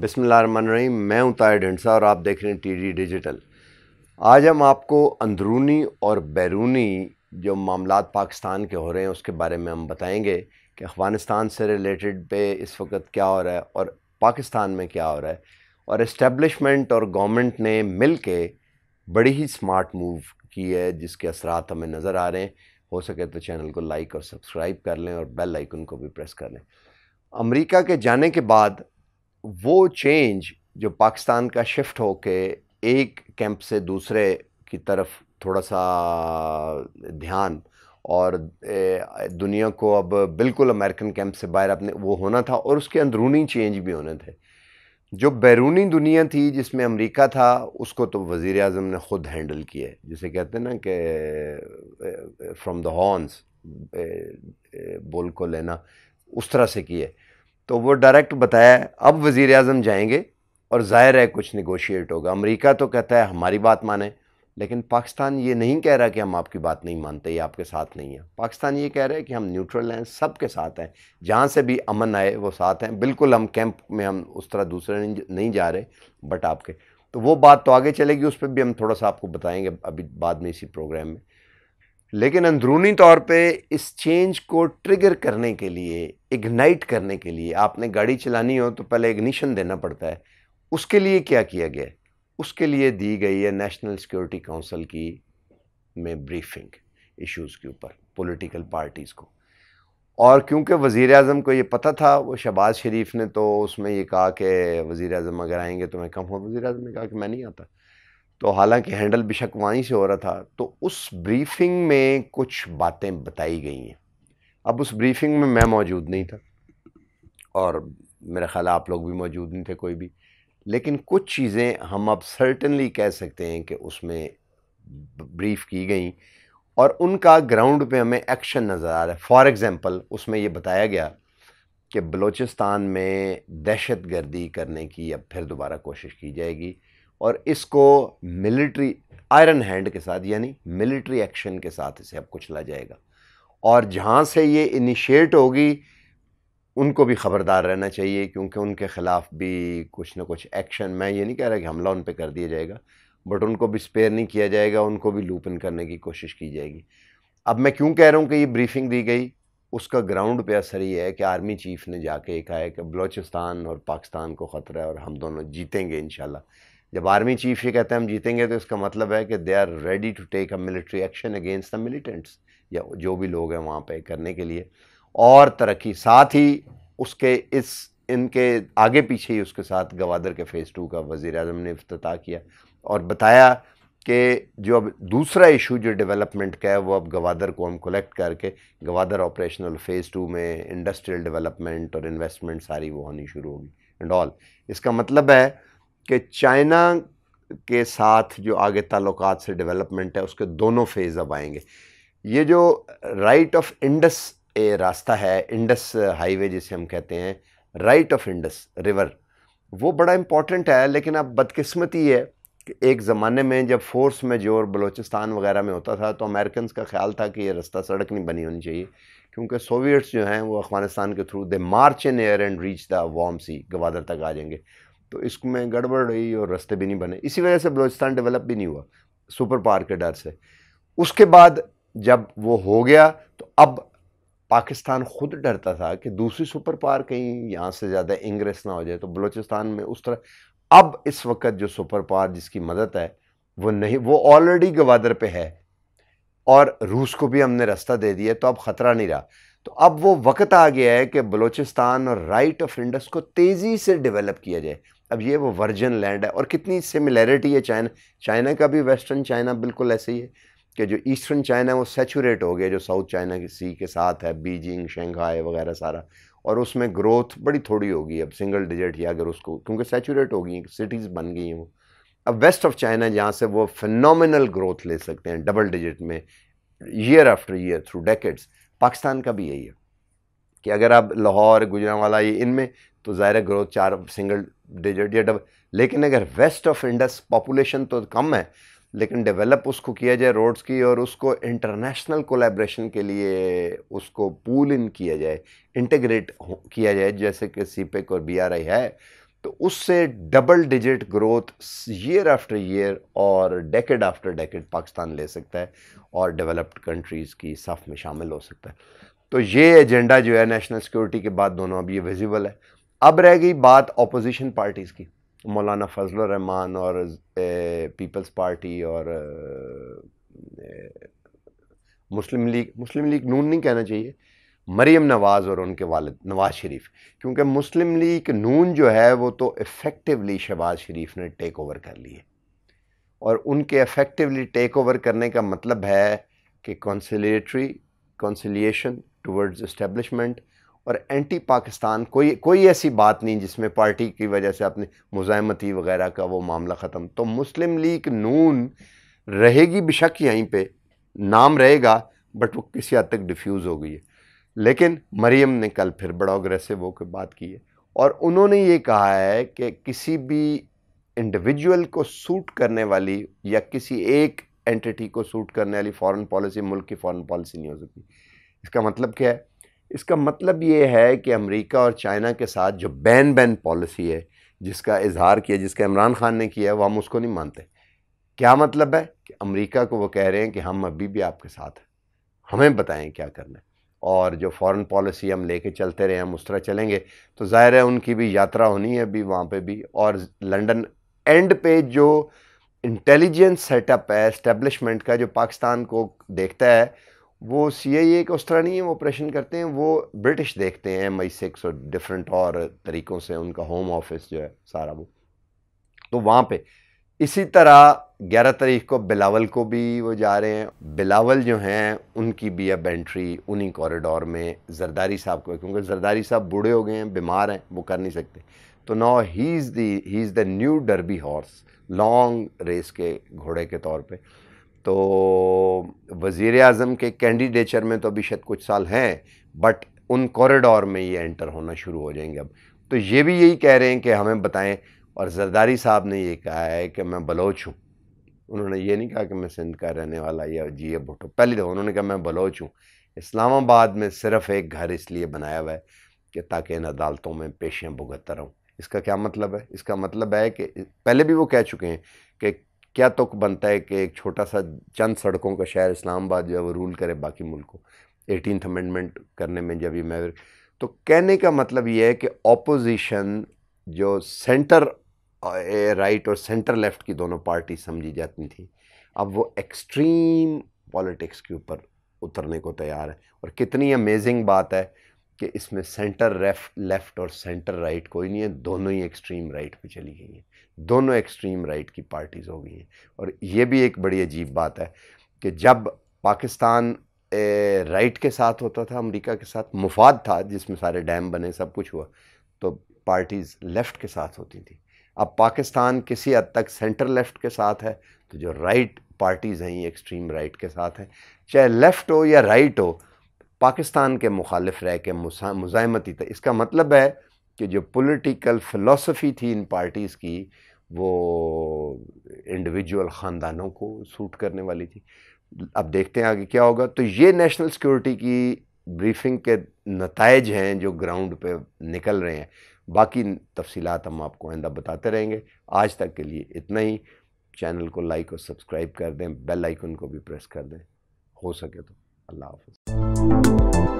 बिस्मिल्लाहिर्रहमानिर्रहीम। मैं हूं ताहिर ढिंडसा और आप देख रहे हैं टीडी डिजिटल। आज हम आपको अंदरूनी और बैरूनी जो मामलात पाकिस्तान के हो रहे हैं उसके बारे में हम बताएंगे कि अफ़गानिस्तान से रिलेटेड पे इस वक्त क्या हो रहा है और पाकिस्तान में क्या हो रहा है। और इस्टेब्लिशमेंट और गवर्नमेंट ने मिल के बड़ी ही स्मार्ट मूव की है जिसके असरात हमें नज़र आ रहे हैं। हो सके तो चैनल को लाइक और सब्सक्राइब कर लें और बेल आइकन को भी प्रेस कर लें। अमेरिका के जाने के बाद वो चेंज जो पाकिस्तान का शिफ्ट होके एक कैंप से दूसरे की तरफ थोड़ा सा ध्यान और दुनिया को अब बिल्कुल अमेरिकन कैंप से बाहर अपने वो होना था और उसके अंदरूनी चेंज भी होने थे। जो बैरूनी दुनिया थी जिसमें अमेरिका था उसको तो वज़ीर आज़म ने ख़ुद हैंडल किया है, जिसे कहते हैं ना कि फ्रॉम द हॉर्न्स बोल को लेना, उस तरह से किया। तो वो डायरेक्ट बताया अब वज़ीर आज़म जाएंगे और ज़ाहिर है कुछ निगोशिएट होगा। अमेरिका तो कहता है हमारी बात माने, लेकिन पाकिस्तान ये नहीं कह रहा कि हम आपकी बात नहीं मानते या आपके साथ नहीं है। पाकिस्तान ये कह रहा है कि हम न्यूट्रल हैं, सबके साथ हैं, जहाँ से भी अमन आए वो साथ हैं, बिल्कुल हम कैंप में हम उस तरह दूसरे नहीं जा रहे बट आपके। तो वो बात तो आगे चलेगी, उस पर भी हम थोड़ा सा आपको बताएंगे अभी बाद में इसी प्रोग्राम में। लेकिन अंदरूनी तौर पे इस चेंज को ट्रिगर करने के लिए, इग्नाइट करने के लिए, आपने गाड़ी चलानी हो तो पहले इग्निशन देना पड़ता है। उसके लिए क्या किया गया है? उसके लिए दी गई है नेशनल सिक्योरिटी काउंसिल की में ब्रीफिंग इश्यूज़ के ऊपर पॉलिटिकल पार्टीज़ को। और क्योंकि वज़ीर आज़म को ये पता था, वो शहबाज शरीफ ने तो उसमें ये कहा कि वज़ीर आज़म अगर आएंगे तो मैं कम हूँ। वज़ीर आज़म ने कहा कि मैं नहीं आता। तो हालांकि हैंडल बेशक वहीं से हो रहा था। तो उस ब्रीफिंग में कुछ बातें बताई गई हैं। अब उस ब्रीफिंग में मैं मौजूद नहीं था और मेरा ख्याल आप लोग भी मौजूद नहीं थे कोई भी, लेकिन कुछ चीज़ें हम अब सर्टेनली कह सकते हैं कि उसमें ब्रीफ की गई और उनका ग्राउंड पे हमें एक्शन नज़र आ रहा है। फॉर एग्ज़ाम्पल उसमें ये बताया गया कि बलूचिस्तान में दहशत गर्दी करने की अब फिर दोबारा कोशिश की जाएगी और इसको मिलिट्री आयरन हैंड के साथ, यानी मिलिट्री एक्शन के साथ इसे अब कुचला जाएगा। और जहाँ से ये इनिशिएट होगी उनको भी ख़बरदार रहना चाहिए, क्योंकि उनके ख़िलाफ़ भी कुछ ना कुछ एक्शन, मैं ये नहीं कह रहा कि हमला उन पर कर दिया जाएगा, बट उनको भी स्पेयर नहीं किया जाएगा, उनको भी लूप इन करने की कोशिश की जाएगी। अब मैं क्यों कह रहा हूँ कि ये ब्रीफिंग दी गई, उसका ग्राउंड पे असर ये है कि आर्मी चीफ़ ने जाके कहा है कि बलूचिस्तान और पाकिस्तान को ख़तरा है और हम दोनों जीतेंगे इंशाल्लाह। जब आर्मी चीफ़ ये कहते हैं हम जीतेंगे तो इसका मतलब है कि they are ready to take a military action against the militants या जो भी लोग हैं वहाँ पे करने के लिए। और तरक्की साथ ही उसके इनके आगे पीछे ही उसके साथ गवादर के फ़ेज़ 2 का वज़ीर आज़म ने इफ्तिताह किया और बताया कि जो अब दूसरा इशू जो डेवलपमेंट का है वो अब गवादर को हम कलेक्ट करके गवादर ऑपरेशनल फ़ेज़ 2 में इंडस्ट्रियल डेवलपमेंट और इन्वेस्टमेंट सारी वो होनी शुरू होगी एंड ऑल। इसका मतलब है कि चाइना के साथ जो आगे ताल्लुकात से डेवलपमेंट है उसके दोनों फेज़ अब आएंगे। ये जो राइट ऑफ इंडस रास्ता है, इंडस हाईवे जिसे हम कहते हैं, राइट ऑफ इंडस रिवर, वो बड़ा इम्पॉर्टेंट है। लेकिन अब बदकिस्मती है कि एक ज़माने में जब फोर्स मेजोर बलूचिस्तान वगैरह में होता था तो अमेरिकन का ख्याल था कि ये रास्ता सड़क नहीं बनी होनी चाहिए, क्योंकि सोवियट्स जो हैं वो अफ़गानिस्तान के through they march in air and reach the warm sea, Gwadar तक आ जाएंगे। तो इसमें गड़बड़ रही और रास्ते भी नहीं बने, इसी वजह से बलूचिस्तान डेवलप भी नहीं हुआ सुपर पावर के डर से। उसके बाद जब वो हो गया तो अब पाकिस्तान खुद डरता था कि दूसरी सुपर पावर कहीं यहाँ से ज़्यादा इंग्रेस ना हो जाए, तो बलूचिस्तान में उस तरह अब इस वक्त जो सुपर पावर जिसकी मदद है वो नहीं, वो ऑलरेडी गवादर पे है और रूस को भी हमने रास्ता दे दिया, तो अब ख़तरा नहीं रहा। तो अब वो वक्त आ गया है कि बलूचिस्तान और राइट ऑफ इंडस को तेज़ी से डेवलप किया जाए। अब ये वो वर्जन लैंड है और कितनी सिमिलैरिटी है चाइना का भी वेस्टर्न चाइना बिल्कुल ऐसे ही है कि जो ईस्टर्न चाइना है वो सैचुरेट हो गया जो साउथ चाइना की सी के साथ है, बीजिंग, शंघाई वगैरह सारा, और उसमें ग्रोथ बड़ी थोड़ी होगी अब, सिंगल डिजिट ही अगर उसको, क्योंकि सैचुरेट हो गई, सिटीज़ बन गई हैं वो। अब वेस्ट ऑफ चाइना जहाँ से वो फिनोमिनल ग्रोथ ले सकते हैं डबल डिजिट में year after year through decades, Pakistan का भी यही है कि अगर आप लाहौर, गुजरांवाला ये इनमें तो ज़ाहिर ग्रोथ 4 सिंगल डिजिट या डबल, लेकिन अगर वेस्ट ऑफ इंडस पॉपुलेशन तो कम है लेकिन डेवलप उसको किया जाए रोड्स की और उसको इंटरनेशनल कोलैबोरेशन के लिए उसको पूल इन किया जाए, इंटीग्रेट किया जाए, जैसे कि सीपेक और बीआरआई है, तो उससे double digit growth year after year और डेकेड आफ्टर डेकेड पाकिस्तान ले सकता है और डेवलप्ड कंट्रीज़ की सफ़ में शामिल हो सकता है। तो ये एजेंडा जो है नेशनल सिक्योरिटी के बाद दोनों अब ये विजिबल है। अब रह गई बात अपोजिशन पार्टीज़ की, मौलाना फजलुर रहमान और पीपल्स पार्टी और मुस्लिम लीग नून नहीं कहना चाहिए, मरीम नवाज़ और उनके वालिद नवाज़ शरीफ, क्योंकि मुस्लिम लीग नून जो है वो तो इफ़ेक्टिवली शहबाज शरीफ ने टेक ओवर कर ली है, और उनके इफ़ेक्टिवली टेक ओवर करने का मतलब है कि कॉन्सिलिएशन टुवर्ड्स इस्टेब्लिशमेंट और एंटी पाकिस्तान कोई ऐसी बात नहीं जिसमें पार्टी की वजह से अपनी मुज़ाहमती वगैरह का वो मामला ख़त्म। तो मुस्लिम लीग नून रहेगी बेशक यहीं पे, नाम रहेगा, बट वो किसी हद तक डिफ्यूज़ हो गई है। लेकिन मरीम ने कल फिर बड़ा अग्रेसिव होकर बात की है और उन्होंने ये कहा है कि किसी भी इंडिविजुअल को सूट करने वाली या किसी एक एंटिटी को सूट करने वाली फॉरेन पॉलिसी मुल्क की फॉरेन पॉलिसी नहीं हो सकती। इसका मतलब क्या है? इसका मतलब ये है कि अमेरिका और चाइना के साथ जो बैन पॉलिसी है जिसका इजहार किया, जिसका इमरान खान ने किया है, वो हम उसको नहीं मानते। क्या मतलब है कि अमेरिका को वो कह रहे हैं कि हम अभी भी आपके साथ हैं, हमें बताएं क्या करना है, और जो फॉरेन पॉलिसी हम लेके चलते रहे, हम उस तरह चलेंगे। तो ज़ाहिर है उनकी भी यात्रा होनी है अभी वहाँ पे भी, और लंदन एंड पे जो इंटेलिजेंस सेटअप है एस्टेब्लिशमेंट का जो पाकिस्तान को देखता है, वो CIA का उस तरह नहीं है, वो ऑपरेशन करते हैं, वो ब्रिटिश देखते हैं MI6 और डिफरेंट और तरीक़ों से उनका होम ऑफिस जो है सारा वो। तो वहाँ पे इसी तरह 11 तारीख को बिलावल को भी वो जा रहे हैं। बिलावल जो हैं उनकी भी अब एंट्री उन्हीं कॉरिडोर में जरदारी साहब को, क्योंकि जरदारी साहब बूढ़े हो गए हैं, बीमार हैं, वो कर नहीं सकते। तो now he is the new derby horse, long race के घोड़े के तौर पे। तो वज़ीर आज़म के कैंडिडेचर में तो अभी शायद कुछ साल हैं, बट उन कॉरिडोर में ये एंटर होना शुरू हो जाएंगे अब। तो ये भी यही कह रहे हैं कि हमें बताएं, और जरदारी साहब ने ये कहा है कि मैं बलोच हूँ। उन्होंने ये नहीं कहा कि मैं सिंध का रहने वाला या जी भुट्टो, पहली दफ़ा उन्होंने कहा मैं बलोच हूँ। इस्लामाबाद में सिर्फ एक घर इसलिए बनाया हुआ है कि ताकि इन अदालतों में पेशियाँ भुगतता रहूँ। इसका क्या मतलब है? इसका मतलब है कि पहले भी वो कह चुके हैं कि क्या तुक बनता है कि एक छोटा सा चंद सड़कों का शहर इस्लामाबाद जो है वो रूल करे बाकी मुल्क को, 18th अमेंडमेंट करने में जब ये मैं। तो कहने का मतलब ये है कि ऑपोजिशन जो सेंटर राइट और सेंटर लेफ्ट की दोनों पार्टी समझी जाती थी, अब वो एक्सट्रीम पॉलिटिक्स के ऊपर उतरने को तैयार है। और कितनी अमेजिंग बात है कि इसमें सेंटर लेफ्ट और सेंटर राइट कोई नहीं है, दोनों ही एक्सट्रीम राइट पे चली गई हैं, दोनों एक्सट्रीम राइट की पार्टीज़ हो गई हैं। और ये भी एक बड़ी अजीब बात है कि जब पाकिस्तान राइट के साथ होता था, अमेरिका के साथ मुफाद था जिसमें सारे डैम बने, सब कुछ हुआ, तो पार्टीज़ लेफ़्ट के साथ होती थी। अब पाकिस्तान किसी हद तक सेंटर लेफ़्ट के साथ है, तो जो राइट पार्टीज़ हैं ये एक्सट्रीम राइट के साथ हैं। चाहे लेफ़्ट हो या राइट हो, पाकिस्तान के मुखालिफ रह के मुज़ाहमती था। इसका मतलब है कि जो पॉलिटिकल फ़िलॉसफी थी इन पार्टीज़ की, वो इंडिविजुअल ख़ानदानों को सूट करने वाली थी। अब देखते हैं आगे क्या होगा। तो ये नेशनल सिक्योरिटी की ब्रीफिंग के नताइज हैं जो ग्राउंड पे निकल रहे हैं। बाकी तफसीलात हम आपको आइंदा बताते रहेंगे। आज तक के लिए इतना ही। चैनल को लाइक और सब्सक्राइब कर दें, बेल आइकन को भी प्रेस कर दें, हो सके तो। अल्लाह हाफ़िज़।